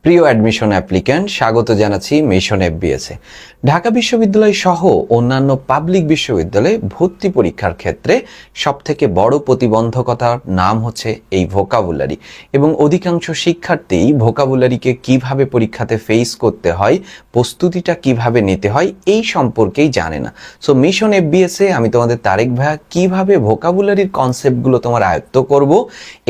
প্রিয় admission applicant, স্বাগত জানাচ্ছি মিশন এফবিএসে। ঢাকা বিশ্ববিদ্যালয় সহ অন্যান্য পাবলিক বিশ্ববিদ্যালয়ে ভর্তি পরীক্ষার ক্ষেত্রে সবথেকে বড় প্রতিবন্ধকতার নাম হচ্ছে এই ভোকাবুলারি, এবং অধিকাংশ শিক্ষার্থী ভোকাবুলারিকে কিভাবে পরীক্ষাতে ফেস করতে হয়, প্রস্তুতিটা কিভাবে নিতে হয় এই সম্পর্কেই জানে না। সো মিশন এফবিএসে আমি তোমাদের তারেক ভাইয়া কিভাবে ভোকাবুলারির কনসেপ্টগুলো তোমার আয়ত্ত করব,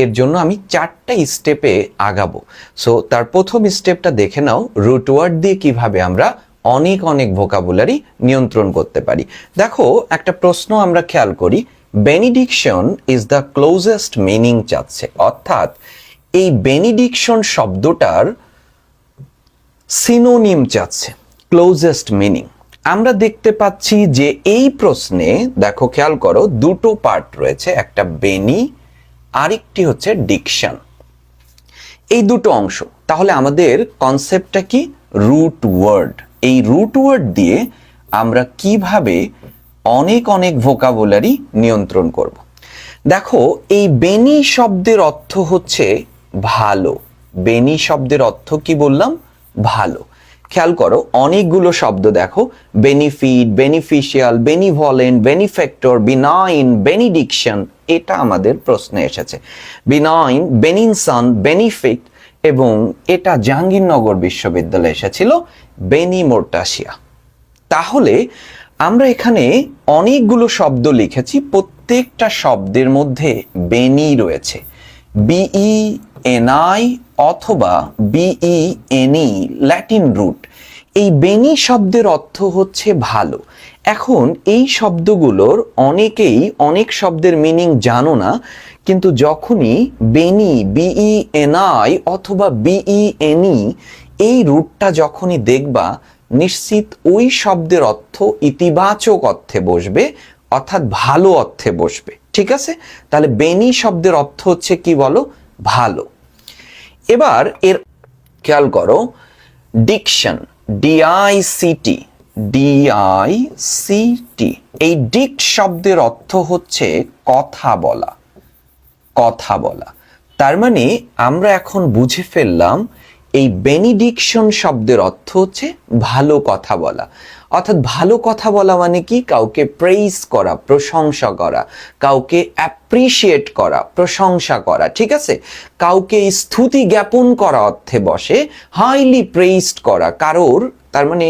এর জন্য আমি 4টা স্টেপে আগাবো। সো তার প্রথম স্টেপটা দেখে নাও, রুট ওয়ার্ড দিয়ে কিভাবে আমরা অনেক ভোকাবুলারি নিয়ন্ত্রণ করতে পারি। দেখো, একটা প্রশ্ন আমরা খেয়াল করি, বেনিডিকশন ইজ দ্য ক্লোজেস্ট মিনিং চাচ্ছে, অর্থাৎ এই বেনিডিকশন শব্দটার সিনোনিম চাচ্ছে, ক্লোজেস্ট মিনিং। আমরা দেখতে পাচ্ছি যে এই প্রশ্নে দেখো, খেয়াল করো, দুটো পার্ট রয়েছে, একটা বেনি, আরেকটি হচ্ছে ডিকশন। এই দুটো অংশ। তাহলে আমাদের কনসেপ্টটা কি? Root word. এই রুট ওয়ার্ড দিয়ে আমরা কিভাবে অনেক ভোকাবুলারি নিয়ন্ত্রণ করব। দেখো, এই বেনি শব্দের অর্থ হচ্ছে ভালো। বেনি শব্দের অর্থ কি বললাম? ভালো। খেয়াল করো, অনেকগুলো শব্দ দেখো, benefit, beneficial, benevolent, benefactor, benign, benediction, এটা আমাদের প্রশ্নে এসেছে। বিনাইন, বেনিনসন, বেনিফিট, এবং এটা জাহাঙ্গীরনগর বিশ্ববিদ্যালয়ে এসেছিল বেনিমোর্টাসিয়া। তাহলে আমরা এখানে অনেকগুলো শব্দ লিখেছি, প্রত্যেকটা শব্দের মধ্যে বেনি রয়েছে, বিই এনআই অথবা বিই এনই, ল্যাটিন রুট। এই বেনি শব্দের অর্থ হচ্ছে ভালো। এখন এই শব্দগুলোর অনেকেই অনেক শব্দের মিনিং জানো না, কিন্তু যখনই বেনি, বিই এনআই অথবা বিই এনই, এই রুটটা যখনই দেখবা, নিশ্চিত ওই শব্দের অর্থ ইতিবাচক অর্থে বসবে, অর্থাৎ ভালো অর্থে বসবে। ঠিক আছে? তাহলে বেনি শব্দের অর্থ হচ্ছে কি বলো? ভালো। এবার এর খেয়াল করো, ডিকশন, ডিআইসিটি, ডিআইসিটি, এই ডিক্ট শব্দের অর্থ হচ্ছে কথা বলা, কথা বলা। তার মানে আমরা এখন বুঝে ফেললাম এই বেনিডিকশন শব্দের অর্থ হচ্ছে ভালো কথা বলা। অর্থাৎ ভালো কথা বলা মানে কি? কাউকে প্রেইজ করা, প্রশংসা করা, কাউকে অ্যাপ্রিসিয়েট করা, প্রশংসা করা। ঠিক আছে? কাউকে স্তুতি জ্ঞাপন করা অর্থে বসে, হাইলি প্রেইজড করা কারোর। তার মানে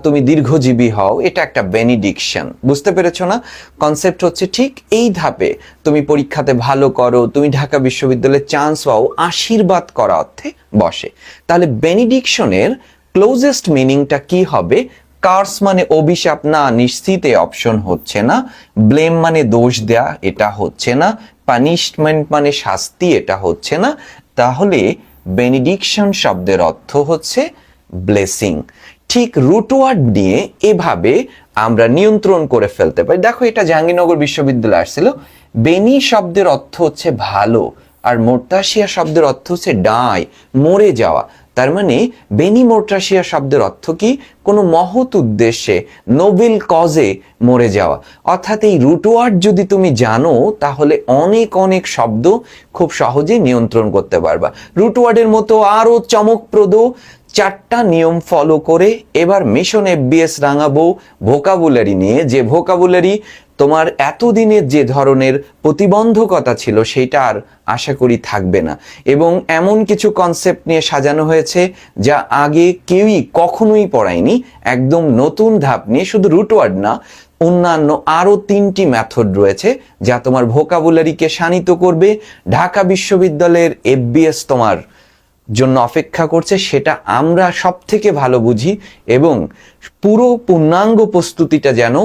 তুমি দীর্ঘজীবী হও, এটা একটা বেনিডিকশন। বুঝতে পেরেছো না? কনসেপ্ট হচ্ছে ঠিক এই ধাপে। তুমি পরীক্ষাতে ভালো করো, তুমি ঢাকা বিশ্ববিদ্যালয়ে চান্স পাও, আশীর্বাদ করা অর্থে বসে। তাহলে বেনিডিকশনের ক্লোজেস্ট মিনিংটা কি হবে? কার্স মানে অভিশাপ, না, নিশ্চিত এই অপশন হচ্ছে না। ব্লেম মানে দোষ দেয়া, এটা হচ্ছে না। পানিশমেন্ট মানে শাস্তি, এটা হচ্ছে না। তাহলে বেনিডিকশন শব্দের অর্থ হচ্ছে ব্লেসিং। ঠিক রুট ওয়ার্ড নিয়ে এভাবে আমরা নিয়ন্ত্রণ করে ফেলতে পারি। দেখো, এটা জাহাঙ্গীরনগর বিশ্ববিদ্যালয়ে আসছিল। বেনি শব্দের অর্থ হচ্ছে ভালো, আর মোর্টাসিয়া শব্দের অর্থ হচ্ছে ডাই, মরে যাওয়া। তার মানে বেনিমোর্টাসিয়া শব্দের অর্থ কি? কোনো মহৎ উদ্দেশ্যে, নোবেল কজে মরে যাওয়া। অর্থাৎ এই রুট ওয়ার্ড যদি তুমি জানো, তাহলে অনেক শব্দ খুব সহজে নিয়ন্ত্রণ করতে পারবা। রুট ওয়ার্ডের মতো আরো চমকপ্রদ 4টা নিয়ম ফলো করে এবার মিশন এফবিএস রাঙাবো ভোকাবুলারি নিয়ে। যে ভোকাবুলারি তোমার এতদিনের যে ধরনের প্রতিবন্ধকতা ছিল, সেটা আর আশা করি থাকবে না। এবং এমন কিছু কনসেপ্ট নিয়ে সাজানো হয়েছে যা আগে কেউই কখনোই পড়ায়নি, একদম নতুন ধাপ নিয়ে। শুধু রুট ওয়ার্ড না, অন্যান্য আরো 3টি মেথড রয়েছে যা তোমার ভোকাবুলারিকে শানিত করবে। ঢাকা বিশ্ববিদ্যালয়ের এফবিএস তোমার জন্য অপেক্ষা করছে, সেটা আমরা সব থেকে ভালো বুঝি। এবং পুরো পূর্ণাঙ্গ প্রস্তুতিটা যেন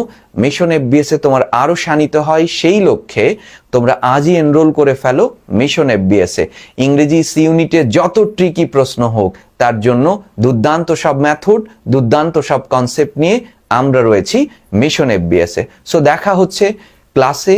মিশন এফবিএসে তোমার আরো শানিত হয়, সেই লক্ষ্যে তোমরা আজই এনরোল করে ফেলো মিশন এফবিএসে। ইংরেজি সি ইউনিটে যত ট্রিকি প্রশ্ন হোক, তার জন্য দুর্দান্ত সব মেথড, দুর্দান্ত সব কনসেপ্ট নিয়ে আমরা রয়েছি মিশন এফবিএসে। সো দেখা হচ্ছে ক্লাসে।